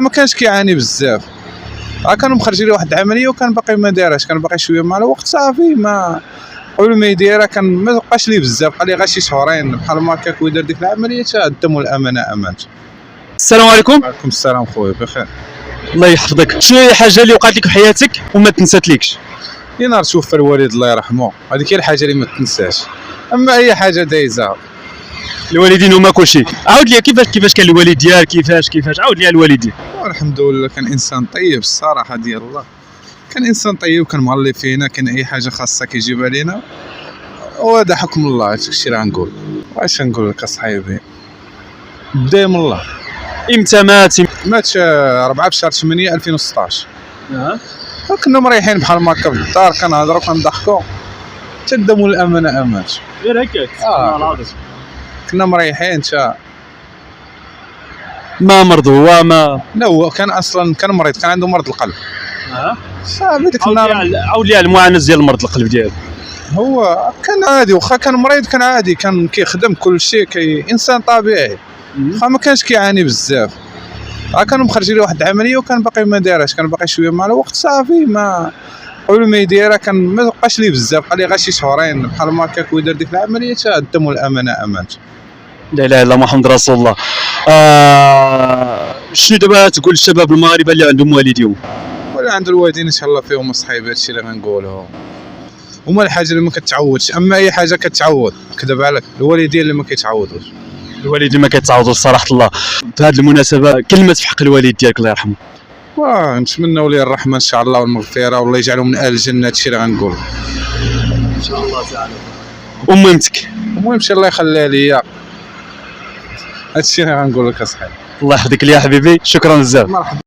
ما كانش كيعاني بزاف، كانوا مخرجين ليه واحد العمليه وكان باقي ما دارهاش، كان باقي شويه مع الوقت صافي ما قبل ما يديرها كان ما بقاش ليه بزاف، قال لي غير شي شهرين بحال ما هكاك ويدير ديك العمليه تا الدم والامانه امانت. السلام عليكم. وعليكم السلام خويا بخير. الله يحفظك. شنو هي الحاجه اللي وقعت لك في حياتك وما تنساتليكش؟ نهار توفى الوالد الله يرحمه، هذيك هي الحاجه اللي ما تنساش، اما اي حاجه دايزه. الوالدين هما كلشي. عاود لي كيفاش كان الوالد ديالك، كيفاش عاود لي الوالدين. والحمد لله كان انسان طيب الصراحه ديال الله، كان انسان طيب، كان مغلي فينا، كان اي حاجه خاصه كيجيبها لينا، وهذا حكم الله. هذاك الشيء اللي غنقول. واش نقول لك اصاحبي، بدايه من الله. امتى مات؟ مات 4 شهر 8 2016. كنا مريحين بحال ما هكا في الدار، كنهضروا كنضحكوا حتى الدم والامانه امات. غير هكاك. كنا مريحين تا ما مرض هو ما. لا هو كان اصلا كان مريض، كان عنده مرض القلب. صافي ديك النهار عاود لي المعاناه ديال مرض القلب ديالو. هو كان عادي، واخا كان مريض كان عادي، كان كيخدم كل شيء، انسان طبيعي، واخا ما كانش كيعاني بزاف. كانوا مخرجين ليه واحد العمليه وكان باقي ما دارهاش، كان باقي شويه مع الوقت صافي ما قبل ما يديرها كان ما بقاش ليه بزاف، قال لي غير شي شهرين بحال ما هكاك ويدير ديك العمليه تا الدم والامانه امانت. لا اله الا الله محمد رسول الله. شنو دابا تقول للشباب المغاربه اللي عندهم والديهم؟ ولا عند الوالدين ان شاء الله فيهم صحيب، هادشي اللي غنقولو. هما الحاجه اللي ما كتعوضش، اما اي حاجه كتعوض، كذب عليك الوالدين اللي ما كيتعوضوش. الوالدين ما كيتعوضوش صراحه الله. في هذه المناسبه كلمه في حق الوالد ديالك الله يرحمه. ونتمنوا ليه الرحمه ان شاء الله والمغفره، والله يجعله من اهل الجنه. هادشي اللي غنقول ان شاء الله تعالى. ومامتك المهم الله يخليها ليا، هادشي اللي غنقول لك اصاحبي. الله يحفظك ليا حبيبي، شكرا بزاف. مرحبا.